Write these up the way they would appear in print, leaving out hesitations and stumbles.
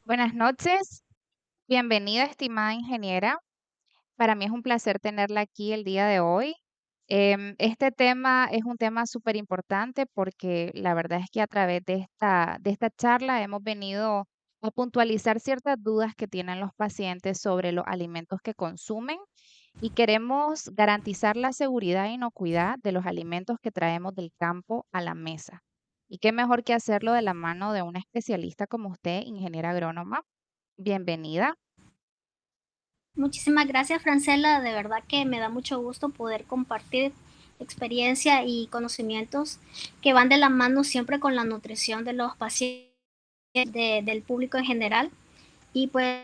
Buenas noches, bienvenida, estimada ingeniera. Para mí es un placer tenerla aquí el día de hoy. Este tema es un tema súper importante porque la verdad es que a través de esta charla hemos venido a puntualizar ciertas dudas que tienen los pacientes sobre los alimentos que consumen y queremos garantizar la seguridad e inocuidad de los alimentos que traemos del campo a la mesa. Y qué mejor que hacerlo de la mano de una especialista como usted, ingeniera agrónoma. Bienvenida. Muchísimas gracias, Francela. De verdad que me da mucho gusto poder compartir experiencia y conocimientos que van de la mano siempre con la nutrición de los pacientes, del público en general, y pues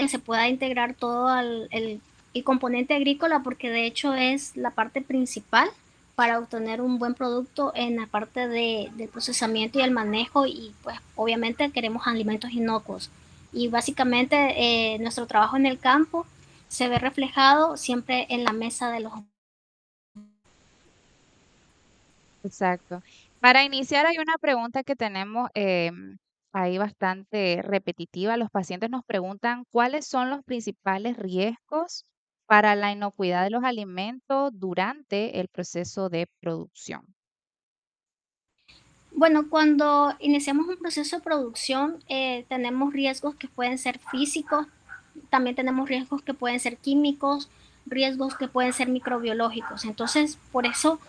se pueda integrar todo el componente agrícola, porque de hecho es la parte principal para obtener un buen producto en la parte del procesamiento y el manejo, y pues obviamente queremos alimentos inocuos. Y básicamente nuestro trabajo en el campo se ve reflejado siempre en la mesa de los... Exacto. Para iniciar, hay una pregunta que tenemos ahí bastante repetitiva. Los pacientes nos preguntan cuáles son los principales riesgos para la inocuidad de los alimentos durante el proceso de producción. Bueno, cuando iniciamos un proceso de producción, tenemos riesgos que pueden ser físicos, también tenemos riesgos que pueden ser químicos, riesgos que pueden ser microbiológicos. Entonces, por eso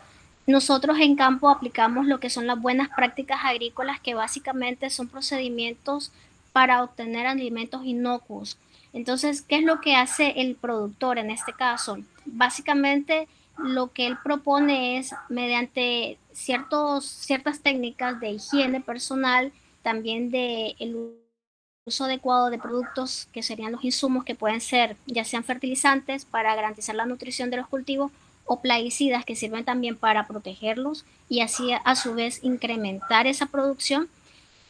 nosotros en campo aplicamos lo que son las buenas prácticas agrícolas, que básicamente son procedimientos para obtener alimentos inocuos. Entonces, ¿qué es lo que hace el productor en este caso? Básicamente, lo que él propone es, mediante ciertas técnicas de higiene personal, también de el uso adecuado de productos que serían los insumos, que pueden ser ya sean fertilizantes para garantizar la nutrición de los cultivos, o plaguicidas que sirven también para protegerlos y así a su vez incrementar esa producción.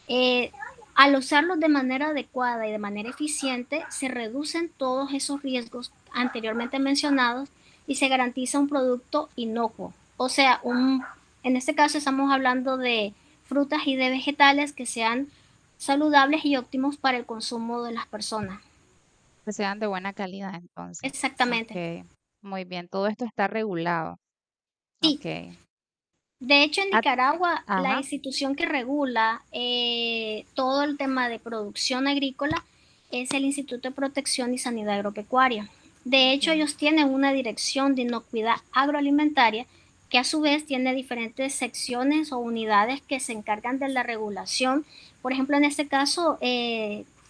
eh, Al usarlos de manera adecuada y de manera eficiente, se reducen todos esos riesgos anteriormente mencionados y se garantiza un producto inocuo. O sea, en este caso estamos hablando de frutas y de vegetales que sean saludables y óptimos para el consumo de las personas. Que sean de buena calidad, entonces. Exactamente. Ok, muy bien. Todo esto está regulado. Sí, Ok. de hecho, en Ah, Nicaragua, la ajá. institución que regula todo el tema de producción agrícola es el Instituto de Protección y Sanidad Agropecuaria. De hecho, Ok. ellos tienen una dirección de inocuidad agroalimentaria, que a su vez tiene diferentes secciones o unidades que se encargan de la regulación. Por ejemplo, en este caso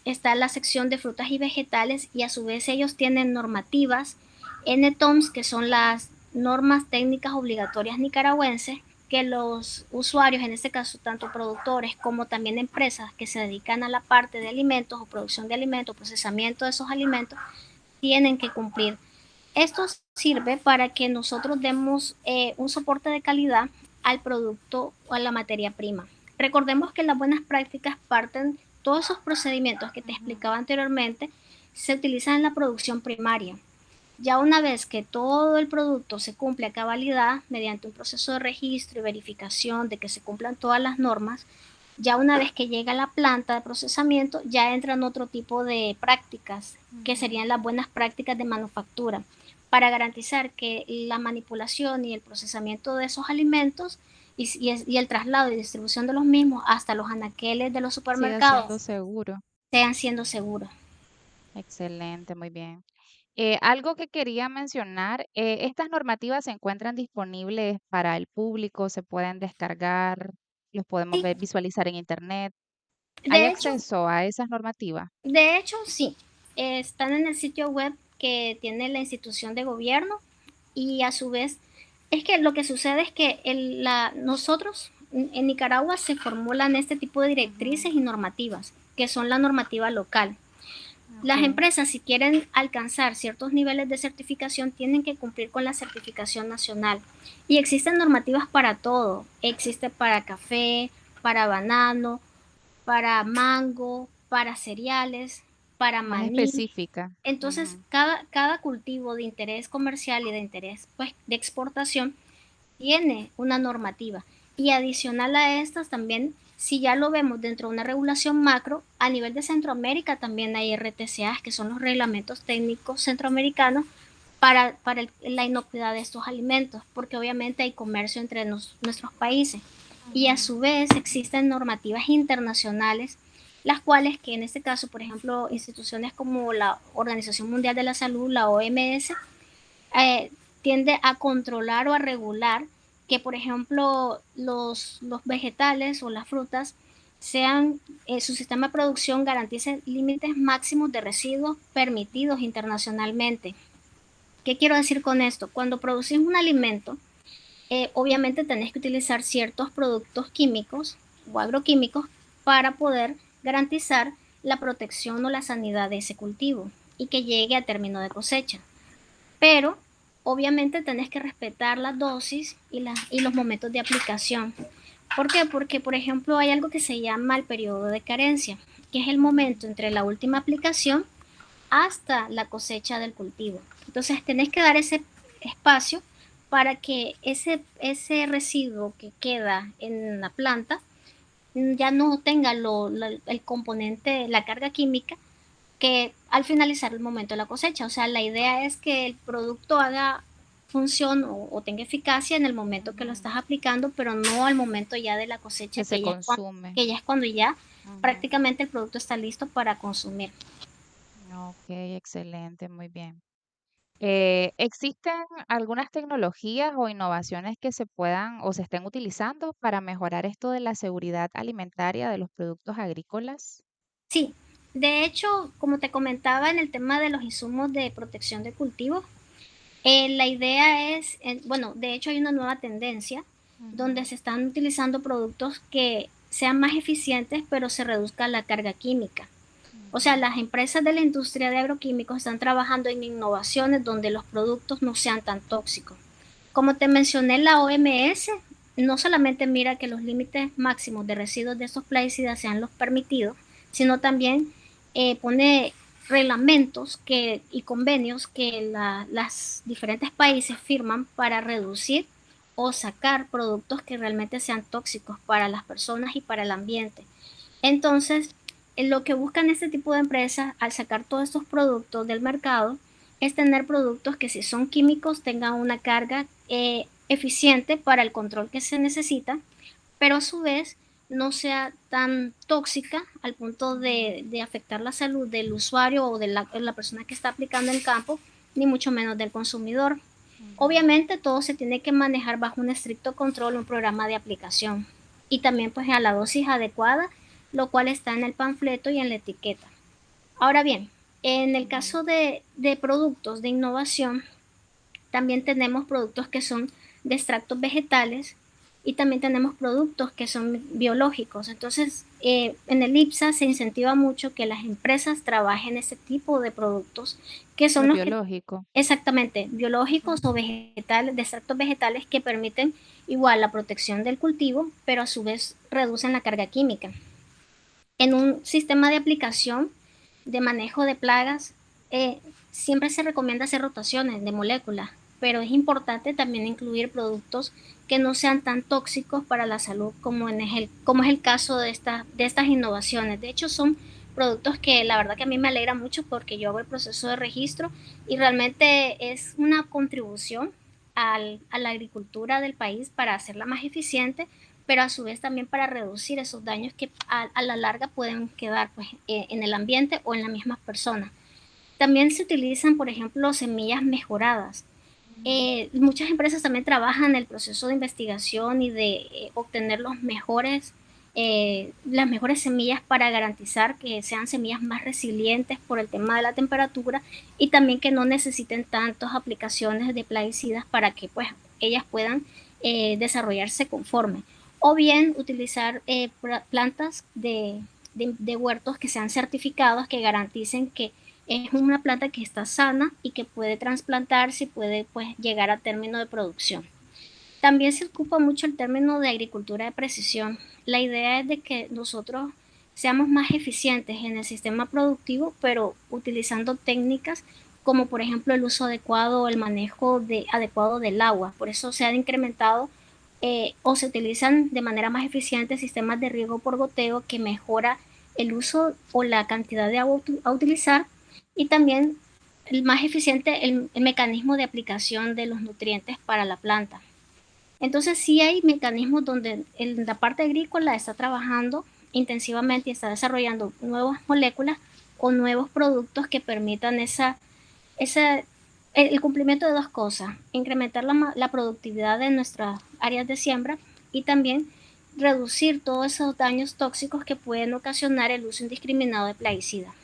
está la sección de frutas y vegetales, y a su vez ellos tienen normativas NTOMS, que son las normas técnicas obligatorias nicaragüenses, que los usuarios, en este caso tanto productores como también empresas que se dedican a la parte de alimentos o producción de alimentos, procesamiento de esos alimentos, tienen que cumplir. Esto sirve para que nosotros demos un soporte de calidad al producto o a la materia prima. Recordemos que las buenas prácticas parten, todos esos procedimientos que te Ujú. explicaba anteriormente, se utilizan en la producción primaria. Ya una vez que todo el producto se cumple a cabalidad mediante un proceso de registro y verificación de que se cumplan todas las normas, ya una vez que llega a la planta de procesamiento, ya entran otro tipo de prácticas, que Ujú. serían las buenas prácticas de manufactura, para garantizar que la manipulación y el procesamiento de esos alimentos y el traslado y distribución de los mismos hasta los anaqueles de los Sigue supermercados siendo seguro. sean siendo seguros. Excelente, muy bien. Algo que quería mencionar, estas normativas se encuentran disponibles para el público, se pueden descargar, los podemos Sí, ver, visualizar en internet. ¿Hay de hecho, acceso a esas normativas? sí, están en el sitio web que tiene la institución de gobierno, y a su vez es que lo que sucede es que nosotros en Nicaragua se formulan este tipo de Ujú. directrices y normativas, que son la normativa local. Las Ok. empresas, si quieren alcanzar ciertos niveles de certificación, tienen que cumplir con la certificación nacional. Y existen normativas para todo. Existe para café, para banano, para mango, para cereales, para Más maní. específica. Entonces, Ujú. cada cultivo de interés comercial y de interés, pues, de exportación tiene una normativa. Y adicional a estas también si ya lo vemos dentro de una regulación macro, a nivel de Centroamérica también hay RTCAs, que son los reglamentos técnicos centroamericanos para la inocuidad de estos alimentos, porque obviamente hay comercio entre nuestros países. Y a Ujú. su vez existen normativas internacionales, las cuales que en este caso, por ejemplo, instituciones como la Organización Mundial de la Salud, la OMS, eh, tiende a controlar o a regular que, por ejemplo, los vegetales o las frutas sean, su sistema de producción garantice límites máximos de residuos permitidos internacionalmente. ¿Qué quiero decir con esto? Cuando producís un alimento, obviamente tenés que utilizar ciertos productos químicos o agroquímicos para poder garantizar la protección o la sanidad de ese cultivo y que llegue a término de cosecha. Pero obviamente tenés que respetar la dosis y los momentos de aplicación. ¿Por qué? Porque, por ejemplo, hay algo que se llama el periodo de carencia, que es el momento entre la última aplicación hasta la cosecha del cultivo. Entonces tenés que dar ese espacio para que ese residuo que queda en la planta ya no tenga el componente, la carga química que al finalizar el momento de la cosecha. O sea, la idea es que el producto haga función o tenga eficacia en el momento que lo Ujú. estás aplicando, pero no al momento ya de la cosecha, Que se consume. que ya es cuando ya Ujú. prácticamente el producto está listo para consumir. Ok, excelente, muy bien. ¿Existen algunas tecnologías o innovaciones que se puedan o se estén utilizando para mejorar esto de la seguridad alimentaria de los productos agrícolas? Sí, de hecho, como te comentaba en el tema de los insumos de protección de cultivos, la idea es, bueno, de hecho hay una nueva tendencia donde Ujú. se están utilizando productos que sean más eficientes, pero se reduzca la carga química. O sea, Ujú. las empresas de la industria de agroquímicos están trabajando en innovaciones donde los productos no sean tan tóxicos. Como te mencioné, la OMS no solamente mira que los límites máximos de residuos de estos plaguicidas sean los permitidos, sino también pone reglamentos y convenios que las diferentes países firman para reducir o sacar productos que realmente sean tóxicos para las personas y para el ambiente. Entonces, lo que buscan este tipo de empresas al sacar todos estos productos del mercado es tener productos que si son químicos tengan una carga eficiente para el control que se necesita, pero a su vez no sea tan tóxica al punto Ujú. de afectar la salud del usuario o de la persona que está aplicando en campo, ni mucho menos del consumidor. Ujú. Obviamente todo se tiene que manejar bajo un estricto control, un programa de aplicación y también pues a la dosis adecuada, lo cual está en el panfleto y en la etiqueta. Ahora bien, en el Ujú. caso de productos de innovación, también tenemos productos que son de extractos vegetales y también tenemos productos que son biológicos. Entonces, en el IPSA se incentiva mucho que las empresas trabajen ese tipo de productos que son Lo los que biológico. exactamente biológicos o Ujú. vegetales, de extractos vegetales que permiten igual la protección del cultivo, pero a su vez reducen la carga química. En un sistema de aplicación de manejo de plagas, eh, siempre se recomienda hacer rotaciones de moléculas, pero es importante también incluir productos que no sean tan tóxicos para la salud como es el caso de estas innovaciones. De hecho, son productos que la verdad que a mí me alegra mucho porque yo hago el proceso de registro y realmente es una contribución a la agricultura del país para hacerla más eficiente, pero a su vez también para reducir esos daños que a la larga pueden quedar pues, en el ambiente o en las mismas personas. También se utilizan, por ejemplo, semillas mejoradas. Ujú. Muchas empresas también trabajan en el proceso de investigación y de obtener las mejores semillas para garantizar que sean semillas más resilientes por el tema de la temperatura y también que no necesiten tantas aplicaciones de plaguicidas para que pues, ellas puedan desarrollarse conforme. O bien utilizar plantas de huertos que sean certificados, que garanticen que es una planta que está sana y que puede trasplantarse y puede pues, llegar a término de producción. También se ocupa mucho el término de agricultura de precisión. La idea es de que nosotros seamos más eficientes en el sistema productivo, pero utilizando técnicas como por ejemplo el uso adecuado o el manejo adecuado del agua. Por eso se han incrementado o se utilizan de manera más eficiente sistemas de riego por goteo que mejora el uso o la cantidad de agua a utilizar, y también el más eficiente el mecanismo de aplicación de los nutrientes para la planta. Entonces sí hay mecanismos donde la parte agrícola está trabajando intensivamente y está desarrollando nuevas moléculas o nuevos productos que permitan esa, el cumplimiento de dos cosas: incrementar la productividad de nuestras áreas de siembra y también reducir todos esos daños tóxicos que pueden ocasionar el uso indiscriminado de plaguicidas.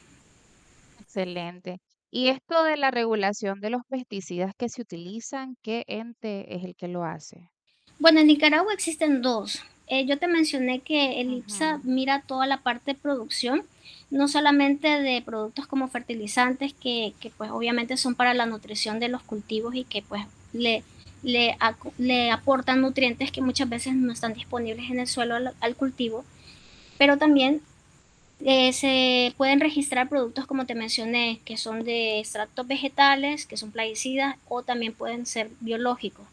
Excelente. Y esto de la regulación de los pesticidas que se utilizan, ¿qué ente es el que lo hace? Bueno, en Nicaragua existen dos. Yo te mencioné que el IPSA Ujú, mira toda la parte de producción, no solamente de productos como fertilizantes, que pues obviamente son para la nutrición de los cultivos y que pues le aportan nutrientes que muchas veces no están disponibles en el suelo al cultivo, pero también se pueden registrar productos, como te mencioné, que son de extractos vegetales, que son plaguicidas, o también pueden ser biológicos.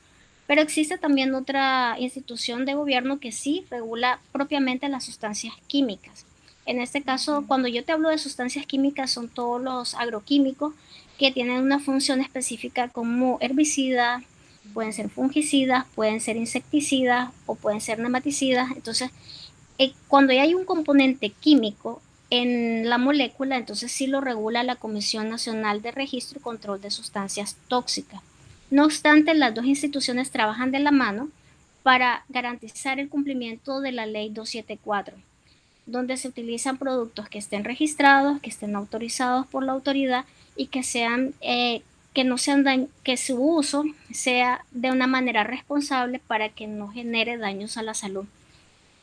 Pero existe también otra institución de gobierno que sí regula propiamente las sustancias químicas. En este caso, ujú. cuando yo te hablo de sustancias químicas, son todos los agroquímicos que tienen una función específica como herbicidas, pueden Ujú. ser fungicidas, pueden ser insecticidas o pueden ser nematicidas. Entonces, cuando hay un componente químico en la molécula, entonces sí lo regula la Comisión Nacional de Registro y Control de Sustancias Tóxicas. No obstante, las dos instituciones trabajan de la mano para garantizar el cumplimiento de la Ley 274, donde se utilizan productos que estén registrados, que estén autorizados por la autoridad y que sean que no sean que su uso sea de una manera responsable para que no genere daños a la salud.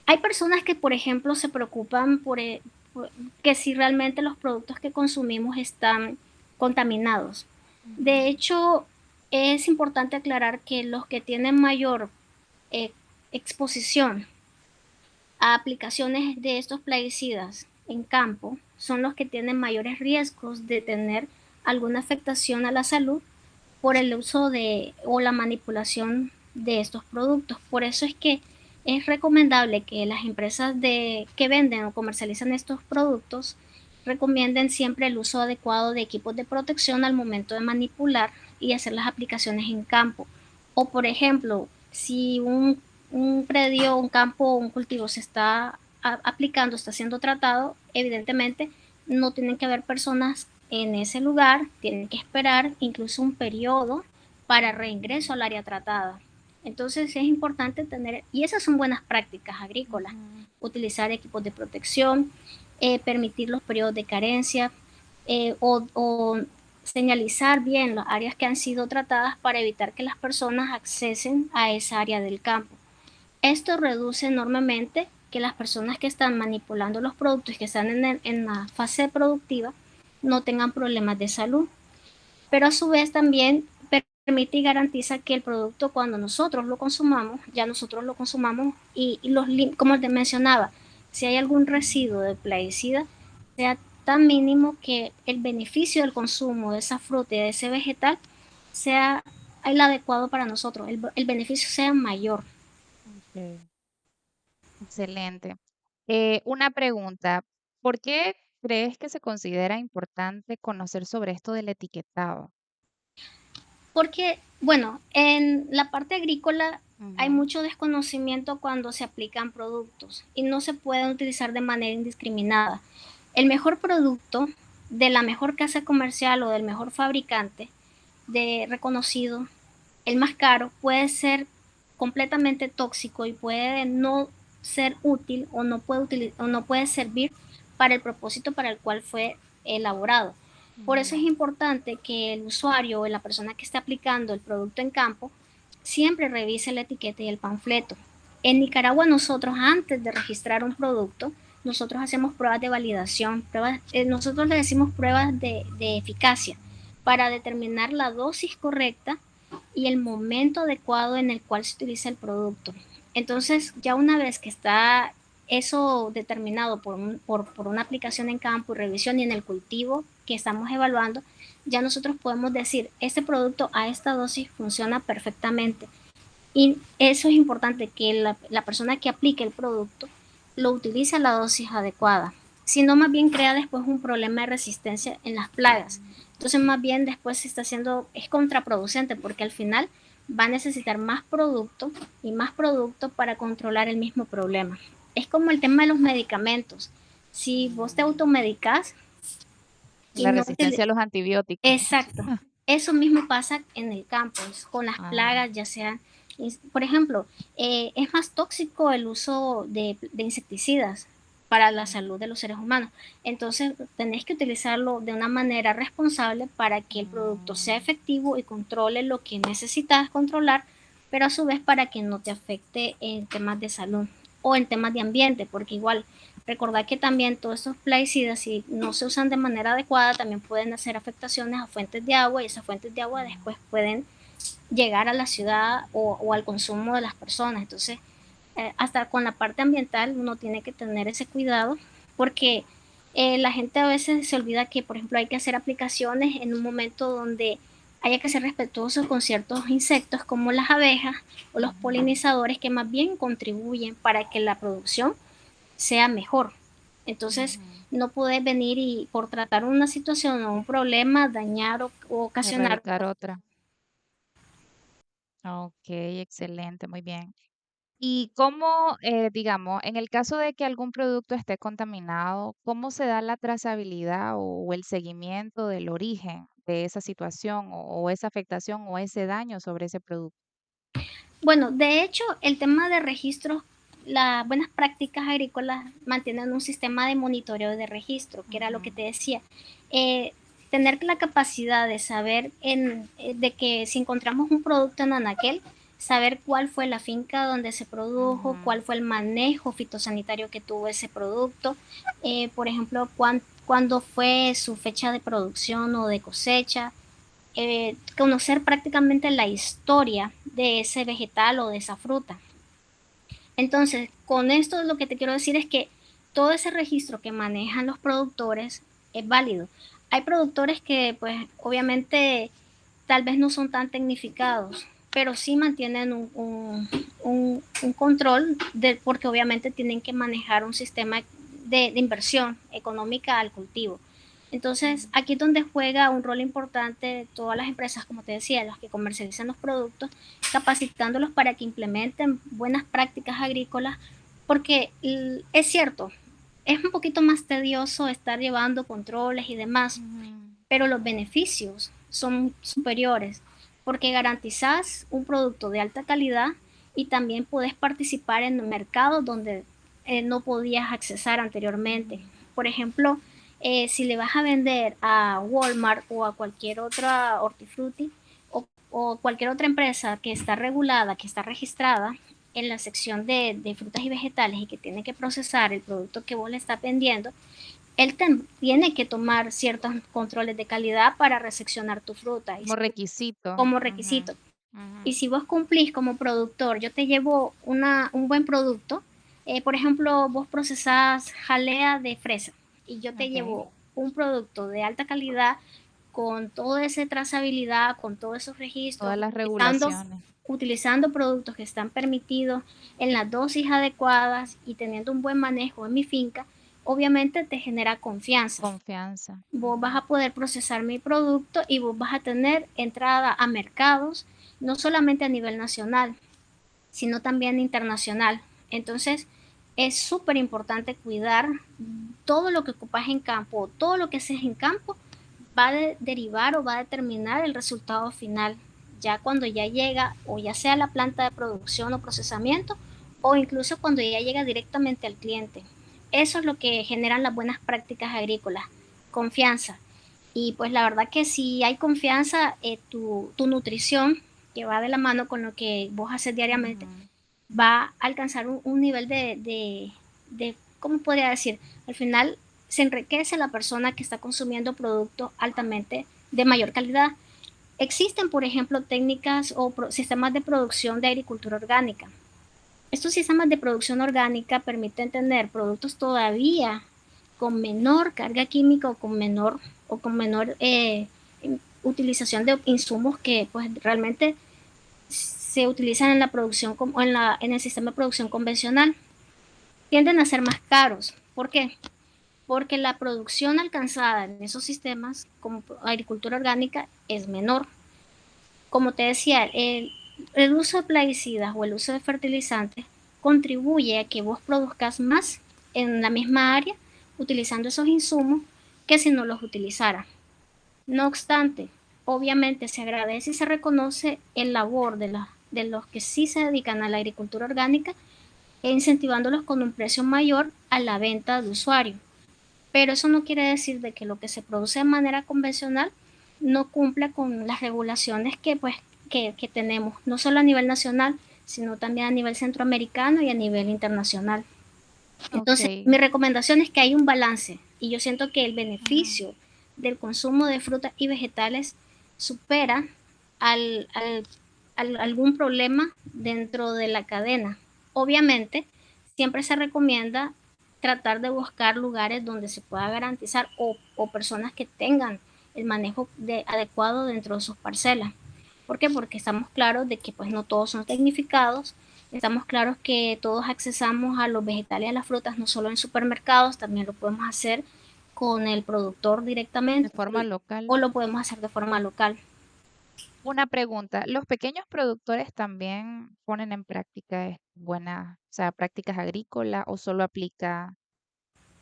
Hay personas que, por ejemplo, se preocupan por que si realmente los productos que consumimos están contaminados. De Ujú. hecho, es importante aclarar que los que tienen mayor eh, exposición a aplicaciones de estos plaguicidas en campo son los que tienen mayores riesgos de tener alguna afectación a la salud por el uso de o la manipulación de estos productos. Por eso es que es recomendable que las empresas que venden o comercializan estos productos recomienden siempre el uso adecuado de equipos de protección al momento de manipular y hacer las aplicaciones en campo. O por ejemplo, si un predio, un campo, un cultivo se está aplicando, está siendo tratado, evidentemente no tienen que haber personas en ese lugar, tienen que esperar incluso un periodo para reingreso al área tratada. Entonces es importante tener, y esas son buenas prácticas agrícolas, Ujú. utilizar equipos de protección, permitir los periodos de carencia, o señalizar bien las áreas que han sido tratadas para evitar que las personas accesen a esa área del campo. Esto reduce enormemente que las personas que están manipulando los productos y que están en la fase productiva no tengan problemas de salud, pero a su vez también permite y garantiza que el producto, cuando nosotros lo consumamos, ya nosotros lo consumamos como te mencionaba, si hay algún residuo de plaguicida, sea tan mínimo que el beneficio del consumo de esa fruta y de ese vegetal sea el adecuado para nosotros, el beneficio sea mayor. Ok, excelente. Una pregunta, ¿por qué crees que se considera importante conocer sobre esto del etiquetado? Porque, bueno, en la parte agrícola hay Ujú, mucho desconocimiento cuando se aplican productos y no se pueden utilizar de manera indiscriminada. El mejor producto de la mejor casa comercial o del mejor fabricante de reconocido, el más caro, puede ser completamente tóxico y puede no ser útil o o no puede servir para el propósito para el cual fue elaborado. Por eso es ujú. importante que el usuario o la persona que esté aplicando el producto en campo siempre revise la etiqueta y el panfleto. En Nicaragua nosotros, antes de registrar un producto, nosotros hacemos pruebas de validación, nosotros le decimos pruebas de eficacia para determinar la dosis correcta y el momento adecuado en el cual se utiliza el producto. Entonces, ya una vez que está eso determinado por una aplicación en campo y revisión y en el cultivo que estamos evaluando, ya nosotros podemos decir, este producto a esta dosis funciona perfectamente. Y eso es importante, que la persona que aplique el producto lo utilice a la dosis adecuada. Si no, más bien crea después un problema de resistencia en las plagas. Entonces, más bien después se está haciendo, es contraproducente, porque al final va a necesitar más producto para controlar el mismo problema. Es como el tema de los medicamentos. Si vos te automedicas y La no resistencia te... a los antibióticos. Exacto. Eso mismo pasa en el campo, con las Ah, plagas, ya sean, por ejemplo, es más tóxico el uso de insecticidas para la salud de los seres humanos. Entonces, tenés que utilizarlo de una manera responsable para que el producto sea mm, efectivo y controle lo que necesitas controlar, pero a su vez para que no te afecte en temas de salud o en temas de ambiente, porque igual recordar que también todos estos plaguicidas, si no se usan de manera adecuada, también pueden hacer afectaciones a fuentes de agua, y esas fuentes de agua después pueden llegar a la ciudad o al consumo de las personas. Entonces, hasta con la parte ambiental uno tiene que tener ese cuidado, porque la gente a veces se olvida que, por ejemplo, hay que hacer aplicaciones en un momento donde haya que ser respetuosos con ciertos insectos como las abejas o los ujú, polinizadores, que más bien contribuyen para que la producción sea mejor. Entonces, ujú. no puedes venir y por tratar una situación o un problema dañar o ocasionar. Erradicar otra. Ok, excelente, muy bien. ¿Y cómo, digamos, en el caso de que algún producto esté contaminado, cómo se da la trazabilidad o el seguimiento del origen de esa situación o esa afectación o ese daño sobre ese producto? Bueno, de hecho, el tema de registros, las buenas prácticas agrícolas mantienen un sistema de monitoreo de registro, que era lo que Ujú, te decía. Eh, Tener la capacidad de saber de que si encontramos un producto en anaquel, saber cuál fue la finca donde se produjo, ujú, cuál fue el manejo fitosanitario que tuvo ese producto, por ejemplo, cuándo fue su fecha de producción o de cosecha, conocer prácticamente la historia de ese vegetal o de esa fruta. Entonces, con esto lo que te quiero decir es que todo ese registro que manejan los productores es válido. Hay productores que, pues, obviamente, tal vez no son tan tecnificados, pero sí mantienen un control, porque obviamente tienen que manejar un sistema de inversión económica al cultivo. Entonces, ujú. aquí es donde juega un rol importante todas las empresas, como te decía, las que comercializan los productos, capacitándolos para que implementen buenas prácticas agrícolas, porque es cierto, es un poquito más tedioso estar llevando controles y demás, Ujú. pero los beneficios son superiores, porque garantizas un producto de alta calidad y también puedes participar en mercados donde no podías accesar anteriormente. Mm, Por ejemplo, si le vas a vender a Walmart o a cualquier otra hortifruti o cualquier otra empresa que está regulada, que está registrada en la sección de frutas y vegetales y que tiene que procesar el producto que vos le estás vendiendo, él tiene que tomar ciertos controles de calidad para recepcionar tu fruta como requisito. como Ujú, requisito. ujú. Y si vos cumplís como productor, yo te llevo un buen producto, por ejemplo, vos procesás jalea de fresa y yo te Ok, llevo un producto de alta calidad con toda esa trazabilidad, con todos esos registros, todas las regulaciones. utilizando productos que están permitidos en las dosis adecuadas y teniendo un buen manejo en mi finca, obviamente te genera confianza. Confianza. Vos Ujú, vas a poder procesar mi producto y vos vas a tener entrada a mercados, no solamente a nivel nacional, sino también internacional. Entonces, es súper importante cuidar todo lo que ocupas en campo, todo lo que haces en campo va a derivar o va a determinar el resultado final, ya cuando ya llega o ya sea la planta de producción o procesamiento o incluso cuando ya llega directamente al cliente. Eso es lo que generan las buenas prácticas agrícolas, confianza. Y pues la verdad que si hay confianza, tu nutrición, que va de la mano con lo que vos haces diariamente, ujú. va a alcanzar un nivel ¿cómo podría decir? Al final se enriquece la persona que está consumiendo productos altamente de mayor calidad. Existen, por ejemplo, técnicas o sistemas de producción de agricultura orgánica. Estos sistemas de producción orgánica permiten tener productos todavía con menor carga química o con menor utilización de insumos que pues realmente se utilizan en la producción o en el sistema de producción convencional tienden a ser más caros. ¿Por qué? Porque la producción alcanzada en esos sistemas como agricultura orgánica es menor. Como te decía, el uso de plaguicidas o el uso de fertilizantes contribuye a que vos produzcas más en la misma área utilizando esos insumos que si no los utilizara. No obstante, obviamente se agradece y se reconoce el labor de los que sí se dedican a la agricultura orgánica e incentivándolos con un precio mayor a la venta de usuario. Pero eso no quiere decir de que lo que se produce de manera convencional no cumpla con las regulaciones que tenemos, no solo a nivel nacional, sino también a nivel centroamericano y a nivel internacional. Entonces, Ok. mi recomendación es que hay un balance y yo siento que el Ujú. beneficio del consumo de frutas y vegetales supera al, al, algún problema dentro de la cadena. Obviamente, siempre se recomienda tratar de buscar lugares donde se pueda garantizar o personas que tengan el manejo adecuado dentro de sus parcelas. ¿Por qué? Porque estamos claros de que pues no todos son tecnificados, estamos claros que todos accesamos a los vegetales y a las frutas no solo en supermercados, también lo podemos hacer con el productor De directamente forma local. o lo podemos hacer de forma local. Una pregunta, ¿los pequeños productores también ponen en práctica buenas, o sea, prácticas agrícolas o solo aplica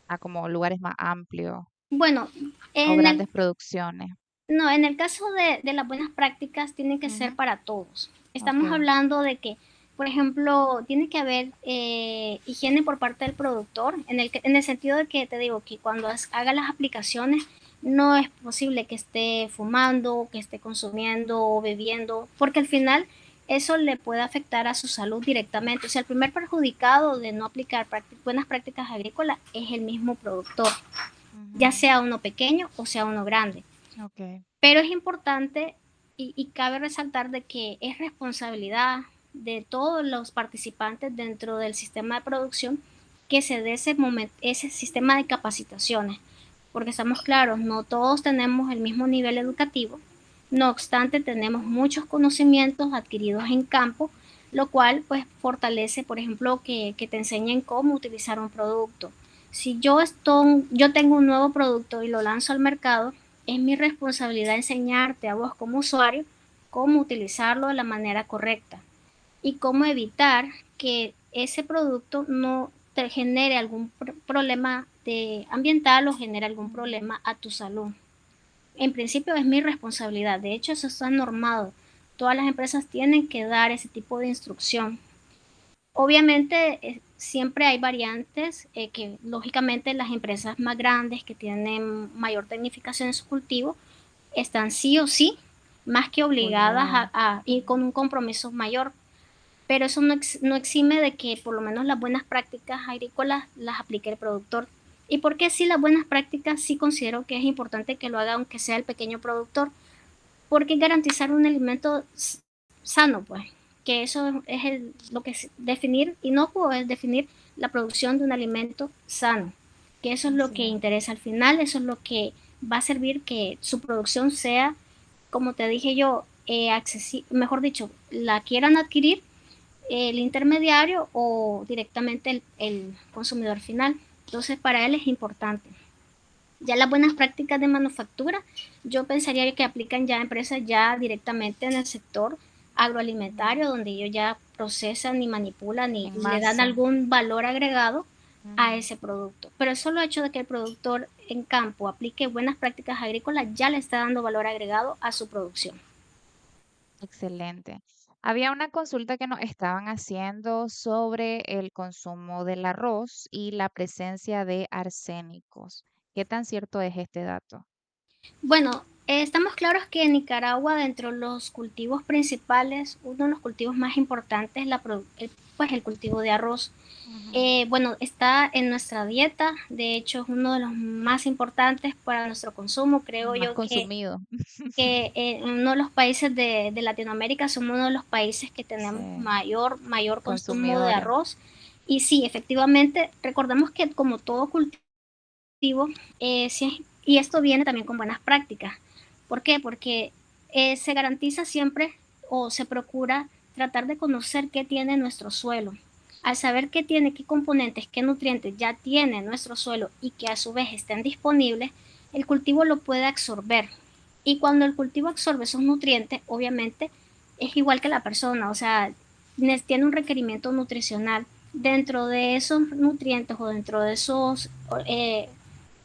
a como lugares más amplios Bueno, o en el grandes producciones? No, en el caso de las buenas prácticas tiene que ser Ujú. para todos. Estamos Ok. hablando de que, por ejemplo, tiene que haber higiene por parte del productor, en el sentido de que te digo que cuando haga las aplicaciones no es posible que esté fumando, que esté consumiendo o bebiendo, porque al final eso le puede afectar a su salud directamente. O sea, el primer perjudicado de no aplicar buenas prácticas agrícolas es el mismo productor, ya Ujú. sea uno pequeño o sea uno grande. Ok. Pero es importante y cabe resaltar de que es responsabilidad de todos los participantes dentro del sistema de producción que se dé ese sistema de capacitaciones, porque estamos claros, no todos tenemos el mismo nivel educativo, no obstante tenemos muchos conocimientos adquiridos en campo, lo cual pues fortalece, por ejemplo, que te enseñen cómo utilizar un producto. Si yo tengo un nuevo producto y lo lanzo al mercado, es mi responsabilidad enseñarte a vos como usuario cómo utilizarlo de la manera correcta y cómo evitar que ese producto no te genere algún problema ambiental o genere algún Ujú. problema a tu salud. En principio es mi responsabilidad, de hecho eso está normado. Todas las empresas tienen que dar ese tipo de instrucción. Obviamente, siempre hay variantes que lógicamente las empresas más grandes que tienen mayor tecnificación en su cultivo están sí o sí más que obligadas Obligada. a ir Ujú. con un compromiso mayor, pero eso no exime de que por lo menos las buenas prácticas agrícolas las aplique el productor. ¿Y por qué sí las buenas prácticas sí considero que es importante que lo haga aunque sea el pequeño productor? Porque garantizar un alimento sano, pues, que eso es lo que es definir, inocuo es definir la producción de un alimento sano, que eso es lo Así que es. interesa al final, eso es lo que va a servir que su producción sea, como te dije yo, mejor dicho, la quieran adquirir el intermediario o directamente el consumidor final. Entonces, para él es importante. Ya las buenas prácticas de manufactura, yo pensaría que aplican ya empresas ya directamente en el sector Ujú. agroalimentario, donde ellos ya procesan y manipulan y En le dan masa. algún valor agregado a Ujú. ese producto. Pero el solo hecho de que el productor en campo aplique buenas prácticas agrícolas ya le está dando valor agregado a su producción. Excelente. Había una consulta que nos estaban haciendo sobre el consumo del arroz y la presencia de arsénicos. ¿Qué tan cierto es este dato? Bueno, estamos claros que en Nicaragua, dentro de los cultivos principales, uno de los cultivos más importantes es pues el cultivo de arroz. Ujú. Bueno, está en nuestra dieta, de hecho es uno de los más importantes para nuestro consumo. Creo Más yo consumido. que en uno de los países de Latinoamérica somos uno de los países que tenemos Sí, mayor consumo de consumidores. arroz. Y sí, efectivamente, recordemos que como todo cultivo, sí, y esto viene también con buenas prácticas. ¿Por qué? Porque se garantiza siempre o se procura tratar de conocer qué tiene nuestro suelo. Al saber qué tiene, qué componentes, qué nutrientes ya tiene nuestro suelo y que a su vez estén disponibles, el cultivo lo puede absorber. Y cuando el cultivo absorbe esos nutrientes, obviamente es igual que la persona, o sea, tiene un requerimiento nutricional. Dentro de esos nutrientes o dentro de esos eh,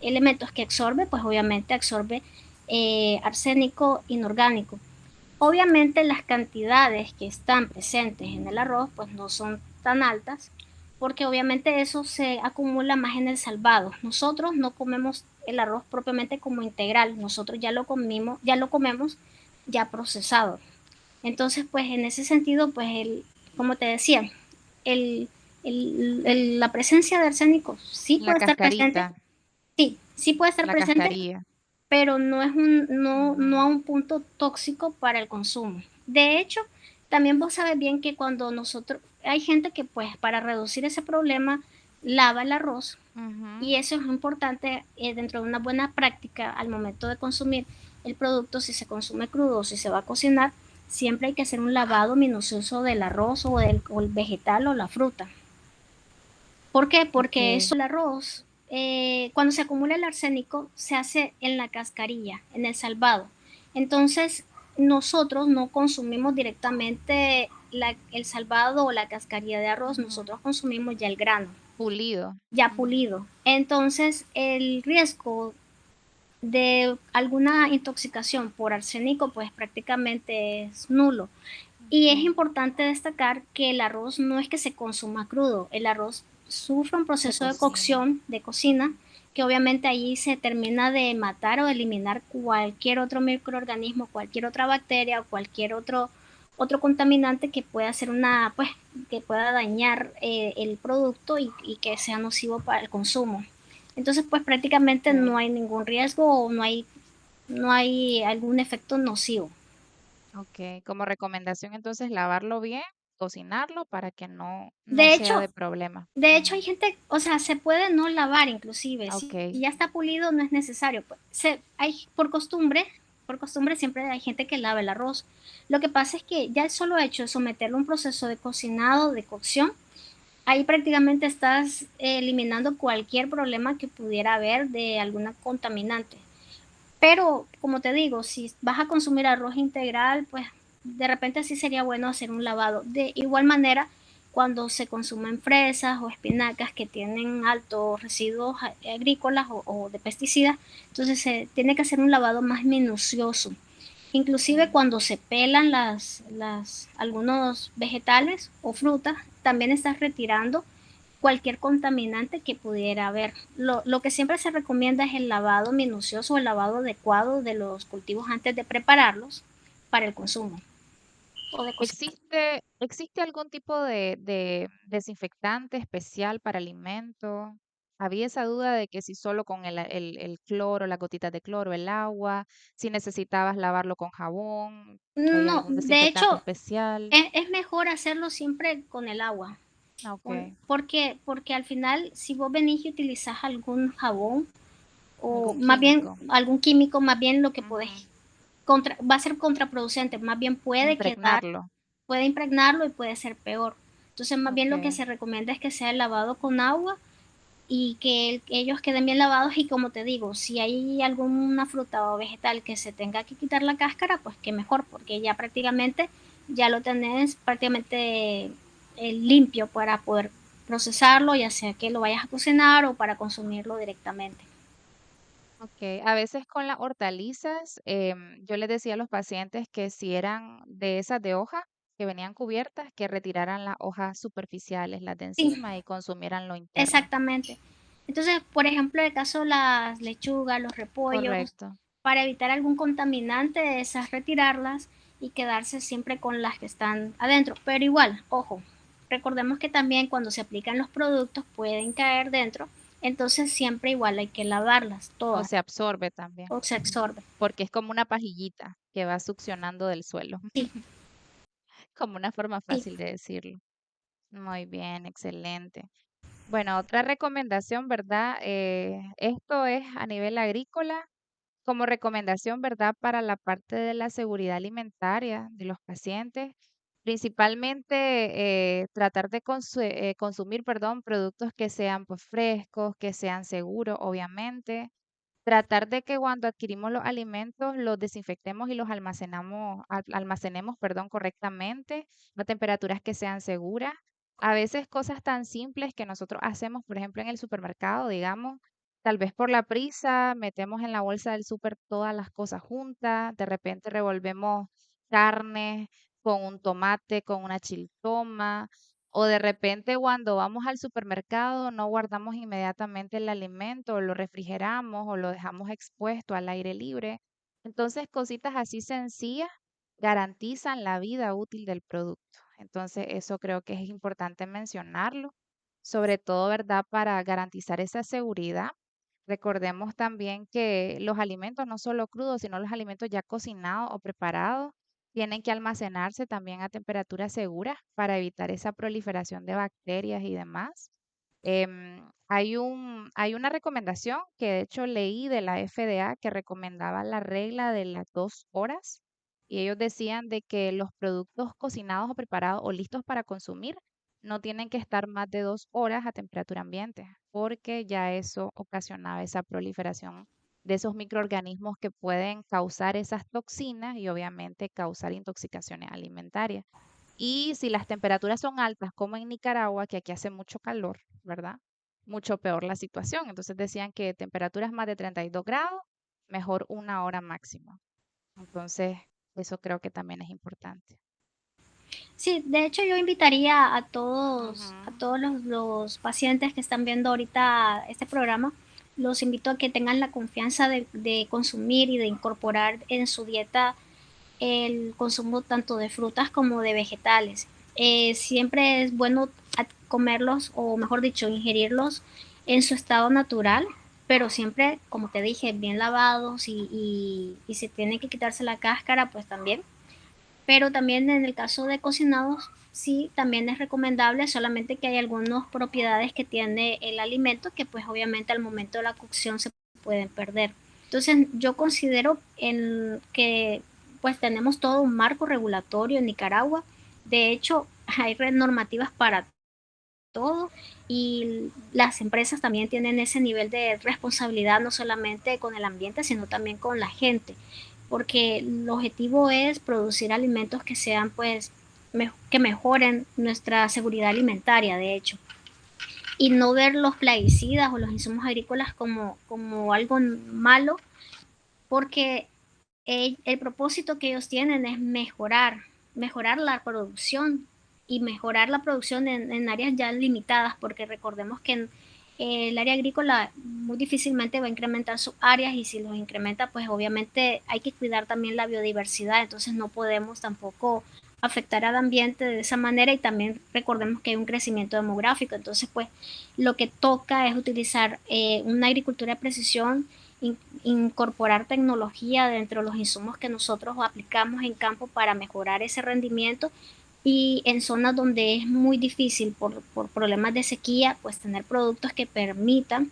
elementos que absorbe, pues obviamente absorbe arsénico inorgánico. Obviamente las cantidades que están presentes en el arroz pues no son tan altas porque obviamente eso se acumula más en el salvado. Nosotros no comemos el arroz propiamente como integral, nosotros ya lo comemos ya procesado. Entonces pues en ese sentido pues como te decía, el, la presencia de arsénico sí La puede estar presente, cascarita, sí puede estar la presente, cascarilla. pero no a Ujú, un punto tóxico para el consumo. De hecho, también vos sabes bien que cuando nosotros, hay gente que pues para reducir ese problema lava el arroz ujú. y eso es importante dentro de una buena práctica al momento de consumir el producto, si se consume crudo o si se va a cocinar, siempre hay que hacer un lavado minucioso del arroz o el vegetal o la fruta. ¿Por qué? Porque Ok. eso, el arroz, cuando se acumula el arsénico, se hace en la cascarilla, en el salvado. Entonces, nosotros no consumimos directamente el salvado o la cascarilla de arroz, Ujú. nosotros consumimos ya el grano, Pulido. ya Ujú. pulido. Entonces, el riesgo de alguna intoxicación por arsénico, pues prácticamente es nulo. Y es Ok. importante destacar que el arroz no es que se consuma crudo, el arroz sufre un Se proceso de cocina. cocción, de cocina, que obviamente allí se termina de matar o de eliminar cualquier otro microorganismo, cualquier otra bacteria o cualquier otro contaminante que pueda hacer pues, que pueda dañar el producto y que sea nocivo para el consumo. Entonces, pues prácticamente no Ok. hay ningún riesgo o no hay algún efecto nocivo. Ok. Como recomendación, entonces, lavarlo bien, cocinarlo para que no De sea de hecho, problema. De hecho, hay Ujú. gente, o sea, se puede no lavar inclusive, si Ok. ya está pulido no es necesario. Pues, por costumbre siempre hay gente que lava el arroz. Lo que pasa es que ya el solo hecho de someterlo a un proceso de cocinado, de cocción, ahí prácticamente estás eliminando cualquier problema que pudiera haber de alguna contaminante. Pero, como te digo, si vas a consumir arroz integral, pues de repente sí sería bueno hacer un lavado. De igual manera, cuando se consumen fresas o espinacas que tienen altos residuos agrícolas o de pesticidas, entonces se tiene que hacer un lavado más minucioso. Inclusive Ok. cuando se pelan algunos vegetales o frutas, también estás retirando cualquier contaminante que pudiera haber. Lo que siempre se recomienda es el lavado minucioso, el lavado adecuado de los cultivos antes de prepararlos para el consumo o de cocina. ¿Existe algún tipo de desinfectante especial para alimentos? Había esa duda de que si solo con el cloro, las gotitas de cloro, el agua, si necesitabas lavarlo con jabón, que hay No, algún de desinfectante hecho, especial. es mejor hacerlo siempre con el agua. Ah, ok. Porque al final, si vos venís y utilizás algún jabón o Algún más bien químico. algún químico, más bien lo que podés Ujú. va a ser contraproducente, más bien Impregnarlo. puede impregnarlo y puede ser peor. Entonces, más bien lo que Ok. se recomienda es que sea lavado con agua y que ellos queden bien lavados y como te digo, si hay alguna fruta o vegetal que se tenga que quitar la cáscara, pues que mejor, porque ya prácticamente ya lo tenés prácticamente limpio para poder procesarlo, ya sea que lo vayas a cocinar o para consumirlo directamente. Ok, a veces con las hortalizas, yo les decía a los pacientes que si eran de esas de hoja, que venían cubiertas, que retiraran las hojas superficiales, las de Sí, encima y consumieran lo interno. exactamente. Entonces, por ejemplo, en el caso de las lechugas, los repollos, Correcto, para evitar algún contaminante, esas retirarlas y quedarse siempre con las que están adentro. Pero igual, ojo, recordemos que también cuando se aplican los productos pueden caer dentro, entonces siempre igual hay que lavarlas o todas se absorbe también, o se ujú, absorbe. porque es como una pajillita que va succionando del suelo, Sí, como una forma sí. fácil de decirlo. Muy bien, excelente. Bueno, otra recomendación, ¿verdad? Esto es a nivel agrícola. Como recomendación, ¿verdad? Para la parte de la seguridad alimentaria de los pacientes, Principalmente, tratar de consumir, perdón, productos que sean, pues, frescos, que sean seguros, obviamente. Tratar de que cuando adquirimos los alimentos los desinfectemos y los almacenemos, perdón, correctamente, a temperaturas que sean seguras. A veces cosas tan simples que nosotros hacemos, por ejemplo, en el supermercado, digamos, tal vez por la prisa, metemos en la bolsa del súper todas las cosas juntas, de repente revolvemos carne con un tomate, con una chiltoma, o de repente cuando vamos al supermercado no guardamos inmediatamente el alimento, o lo refrigeramos o lo dejamos expuesto al aire libre. Entonces, cositas así sencillas garantizan la vida útil del producto. Entonces, eso creo que es importante mencionarlo, sobre todo, ¿verdad? Para garantizar esa seguridad. Recordemos también que los alimentos, no solo crudos, sino los alimentos ya cocinados o preparados, tienen que almacenarse también a temperaturas seguras para evitar esa proliferación de bacterias y demás. Hay una recomendación que de hecho leí de la FDA que recomendaba la regla de las 2 horas y ellos decían de que los productos cocinados o preparados o listos para consumir no tienen que estar más de 2 horas a temperatura ambiente, porque ya eso ocasionaba esa proliferación de esos microorganismos que pueden causar esas toxinas y obviamente causar intoxicaciones alimentarias. Y si las temperaturas son altas, como en Nicaragua, que aquí hace mucho calor, ¿verdad? Mucho peor la situación. Entonces decían que temperaturas más de 32 grados, mejor 1 hora máximo. Entonces, eso creo que también es importante. Sí, de hecho yo invitaría a Ujú. todos los pacientes que están viendo ahorita este programa, los invito a que tengan la confianza de consumir y de incorporar en su dieta el consumo tanto de frutas como de vegetales. Siempre es bueno comerlos, o mejor dicho, ingerirlos en su estado natural, pero siempre, como te dije, bien lavados y si tiene que quitarse la cáscara, pues también. Pero también en el caso de cocinados, sí, también es recomendable, solamente que hay algunas propiedades que tiene el alimento que pues obviamente al momento de la cocción se pueden perder. Entonces yo considero que pues tenemos todo un marco regulatorio en Nicaragua. De hecho, hay normativas para todo y las empresas también tienen ese nivel de responsabilidad no solamente con el ambiente, sino también con la gente, porque el objetivo es producir alimentos que sean pues que mejoren nuestra seguridad alimentaria, de hecho, y no ver los plaguicidas o los insumos agrícolas como algo malo, porque el propósito que ellos tienen es mejorar la producción y mejorar la producción en áreas ya limitadas, porque recordemos que el área agrícola muy difícilmente va a incrementar sus áreas y si los incrementa, pues obviamente hay que cuidar también la biodiversidad, entonces no podemos tampoco afectar al ambiente de esa manera y también recordemos que hay un crecimiento demográfico, entonces pues lo que toca es utilizar una agricultura de precisión, incorporar tecnología dentro de los insumos que nosotros aplicamos en campo para mejorar ese rendimiento y en zonas donde es muy difícil por problemas de sequía, pues tener productos que permitan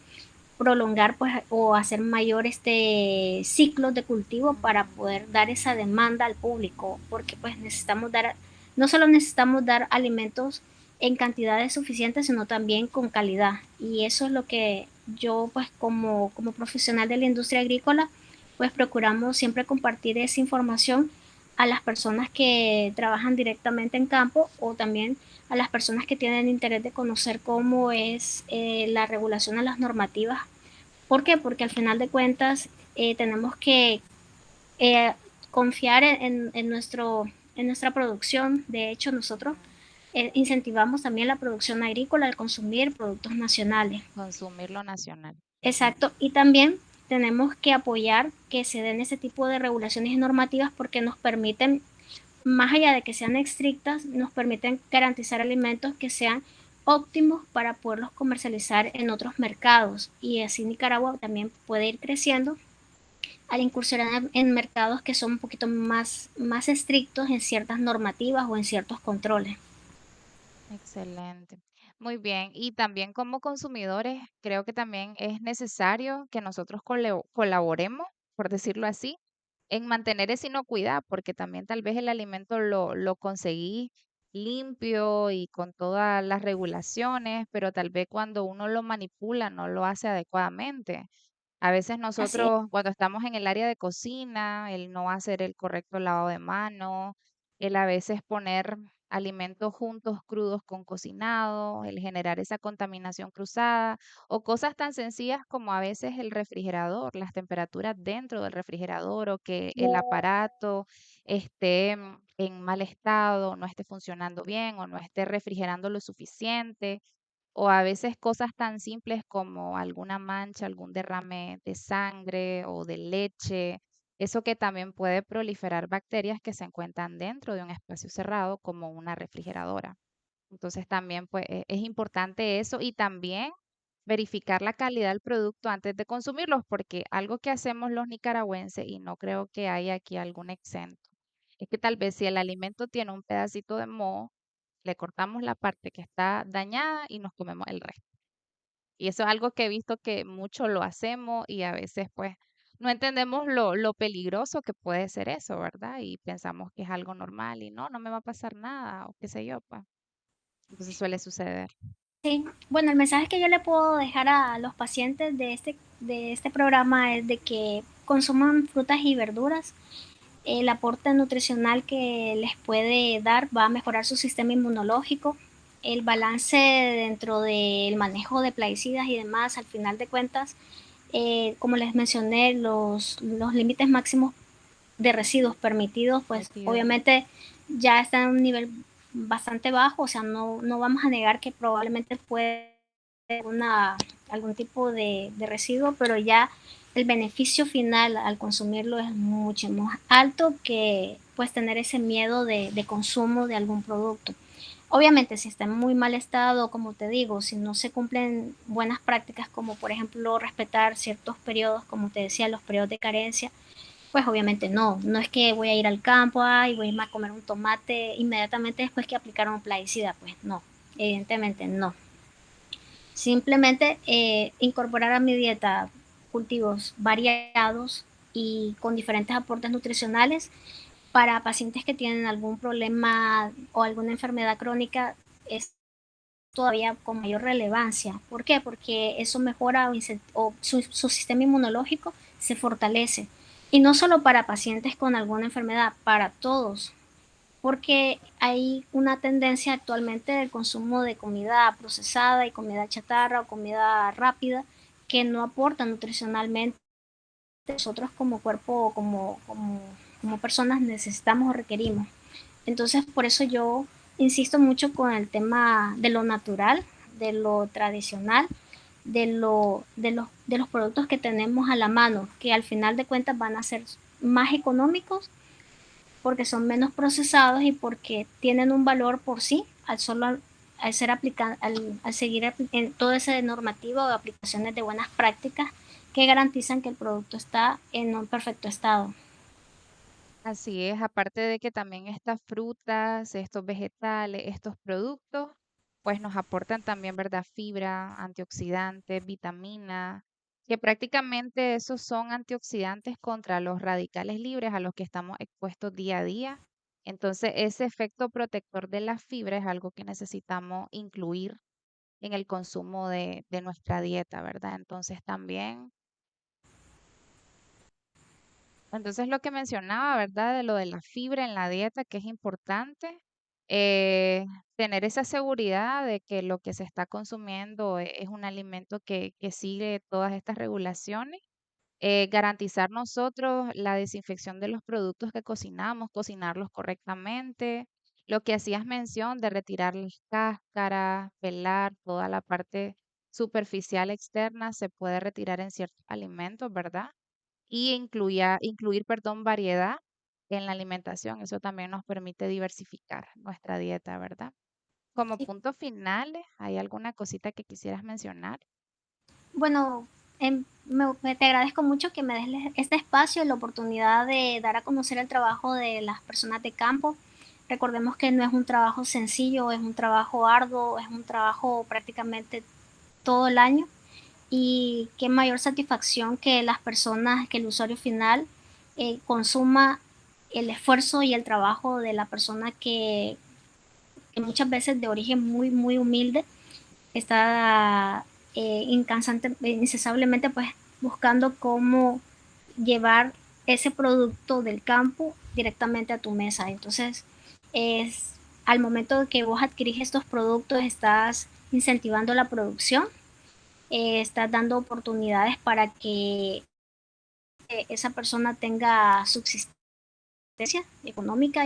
prolongar pues, o hacer mayores ciclos de cultivo para Ujú. poder dar esa demanda al público, porque pues necesitamos dar, no solo necesitamos dar alimentos en cantidades suficientes, sino también con calidad. Y eso es lo que yo pues como profesional de la industria agrícola, pues procuramos siempre compartir esa información a las personas que trabajan directamente en campo o también a las personas que tienen interés de conocer cómo es la regulación a las normativas. ¿Por qué? Porque al final de cuentas tenemos que eh, confiar en nuestra producción. De hecho, nosotros Ujú. incentivamos también la producción agrícola al consumir productos nacionales. Consumir lo nacional. Ujú. Exacto. Y también tenemos que apoyar que se den ese tipo de regulaciones y normativas porque nos permiten, más allá de que sean estrictas, nos permiten garantizar alimentos que sean óptimos para poderlos comercializar en otros mercados. Y así Nicaragua también puede ir creciendo al incursionar en mercados que son un poquito más estrictos en ciertas normativas o en ciertos controles. Excelente. Muy bien. Y también como consumidores, creo que también es necesario que nosotros colaboremos, por decirlo así, en mantener esa inocuidad, porque también tal vez el alimento lo conseguí limpio y con todas las regulaciones, pero tal vez cuando uno lo manipula no lo hace adecuadamente. A veces Así es. nosotros, cuando estamos en el área de cocina, el no hacer el correcto lavado de mano, el a veces poner alimentos juntos crudos con cocinado, el generar esa contaminación cruzada o cosas tan sencillas como a veces el refrigerador, las temperaturas dentro del refrigerador o que el aparato esté en mal estado, no esté funcionando bien o no esté refrigerando lo suficiente. O a veces cosas tan simples como alguna mancha, algún derrame de sangre o de leche, eso que también puede proliferar bacterias que se encuentran dentro de un espacio cerrado como una refrigeradora. Entonces también pues es importante eso y también verificar la calidad del producto antes de consumirlos, porque algo que hacemos los nicaragüenses, y no creo que haya aquí algún exento, es que tal vez si el alimento tiene un pedacito de moho, le cortamos la parte que está dañada y nos comemos el resto. Y eso es algo que he visto que mucho lo hacemos y a veces pues no entendemos lo peligroso que puede ser eso, ¿verdad? Y pensamos que es algo normal y no, no me va a pasar nada o qué sé yo, pues. Entonces suele suceder. Sí, bueno, el mensaje que yo le puedo dejar a los pacientes de este programa es de que consuman frutas y verduras. El aporte nutricional que les puede dar va a mejorar su sistema inmunológico. El balance dentro del manejo de plaguicidas y demás, al final de cuentas, como les mencioné, los límites máximos de residuos permitidos, pues Metido. obviamente ya está en un nivel bastante bajo, o sea, no vamos a negar que probablemente puede haber algún tipo de residuo, pero ya el beneficio final al consumirlo es mucho más alto que pues tener ese miedo de consumo de algún producto. Obviamente, si está en muy mal estado, como te digo, si no se cumplen buenas prácticas, como por ejemplo respetar ciertos periodos, como te decía, los periodos de carencia, pues obviamente no es que voy a ir al campo y voy a irme a comer un tomate inmediatamente después que aplicaron un plaguicida, pues no, evidentemente no. Simplemente incorporar a mi dieta cultivos variados y con diferentes aportes nutricionales para pacientes que tienen algún problema o alguna enfermedad crónica es todavía con mayor relevancia. ¿Por qué? Porque eso mejora o su sistema inmunológico se fortalece. Y no solo para pacientes con alguna enfermedad, para todos. Porque hay una tendencia actualmente del consumo de comida procesada y comida chatarra o comida rápida que no aporta nutricionalmente. Nosotros como cuerpo, como personas necesitamos o requerimos. Entonces, por eso yo insisto mucho con el tema de lo natural, de lo tradicional, de los productos que tenemos a la mano, que al final de cuentas van a ser más económicos porque son menos procesados y porque tienen un valor por sí al ser al seguir en todo ese normativa o aplicaciones de buenas prácticas que garantizan que el producto está en un perfecto estado. Así es, aparte de que también estas frutas, estos vegetales, estos productos, pues nos aportan también, ¿verdad? Fibra, antioxidantes, vitamina, que prácticamente esos son antioxidantes contra los radicales libres a los que estamos expuestos día a día. Entonces, ese efecto protector de la fibra es algo que necesitamos incluir en el consumo de nuestra dieta, ¿verdad? Entonces lo que mencionaba, ¿verdad? De lo de la fibra en la dieta, que es importante, eh, tener esa seguridad de que lo que se está consumiendo es un alimento que sigue todas estas regulaciones. Garantizar nosotros la desinfección de los productos que cocinamos, cocinarlos correctamente. Lo que hacías mención de retirar las cáscaras, pelar toda la parte superficial externa, se puede retirar en ciertos alimentos, ¿verdad? Y incluir, perdón, variedad en la alimentación. Eso también nos permite diversificar nuestra dieta, ¿verdad? Como Sí. puntos finales, ¿hay alguna cosita que quisieras mencionar? Bueno, te agradezco mucho que me des este espacio, la oportunidad de dar a conocer el trabajo de las personas de campo. Recordemos que no es un trabajo sencillo, es un trabajo arduo, es un trabajo prácticamente todo el año y qué mayor satisfacción que las personas, que el usuario final consuma el esfuerzo y el trabajo de la persona que muchas veces de origen muy, muy humilde está incansablemente pues buscando cómo llevar ese producto del campo directamente a tu mesa. Entonces, es al momento de que vos adquirís estos productos, estás incentivando la producción, estás dando oportunidades para que esa persona tenga subsistencia económica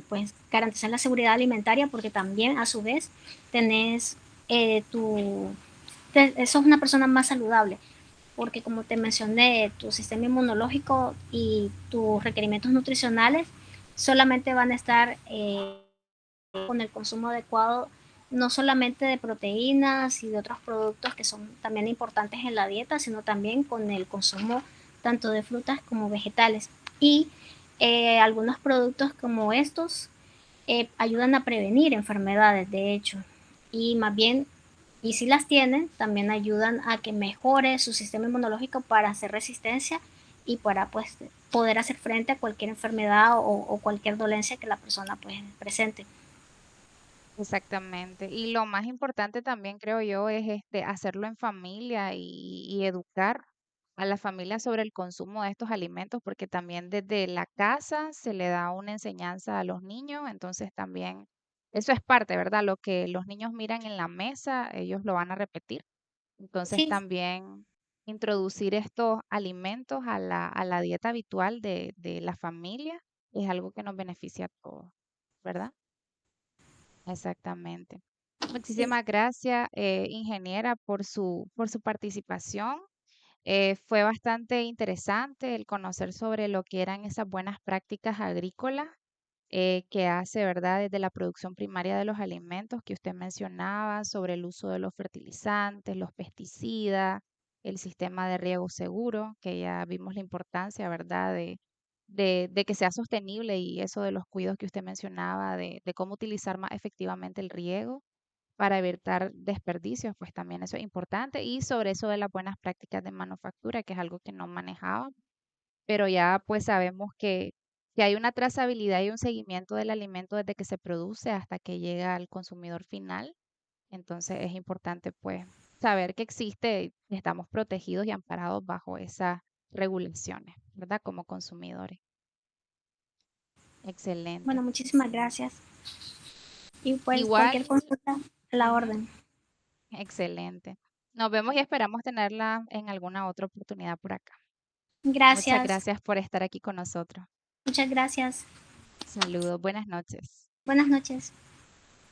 pues garantizar la seguridad alimentaria porque también a su vez tenés sos una persona más saludable porque como te mencioné, tu sistema inmunológico y tus requerimientos nutricionales solamente van a estar con el consumo adecuado, no solamente de proteínas y de otros productos que son también importantes en la dieta, sino también con el consumo tanto de frutas como vegetales. Y algunos productos como estos ayudan a prevenir enfermedades, de hecho, y más bien, y si las tienen, también ayudan a que mejore su sistema inmunológico para hacer resistencia y para pues poder hacer frente a cualquier enfermedad o cualquier dolencia que la persona pues presente. Exactamente. Y lo más importante también creo yo es hacerlo en familia y educar a la familia sobre el consumo de estos alimentos, porque también desde la casa se le da una enseñanza a los niños, entonces también eso es parte, ¿verdad? Lo que los niños miran en la mesa, ellos lo van a repetir. Entonces Sí, también introducir estos alimentos a la dieta habitual de la familia es algo que nos beneficia a todos, ¿verdad? Exactamente. sí. Muchísimas gracias, ingeniera, por su participación. Fue bastante interesante el conocer sobre lo que eran esas buenas prácticas agrícolas que hace, ¿verdad? Desde la producción primaria de los alimentos que usted mencionaba, sobre el uso de los fertilizantes, los pesticidas, el sistema de riego seguro, que ya vimos la importancia, ¿verdad? De que sea sostenible y eso de los cuidados que usted mencionaba, de cómo utilizar más efectivamente el riego para evitar desperdicios, pues también eso es importante. Y sobre eso de las buenas prácticas de manufactura, que es algo que no manejaba, pero ya pues sabemos que hay una trazabilidad y un seguimiento del alimento desde que se produce hasta que llega al consumidor final. Entonces es importante pues saber que existe y estamos protegidos y amparados bajo esas regulaciones, ¿verdad? Como consumidores. Excelente. Bueno, muchísimas gracias. Y pues Igual, cualquier consulta a la ujú, orden. excelente. Nos vemos y esperamos tenerla en alguna otra oportunidad por acá. Muchas Gracias, gracias por estar aquí con nosotros. muchas gracias. Saludos, buenas noches. Buenas noches.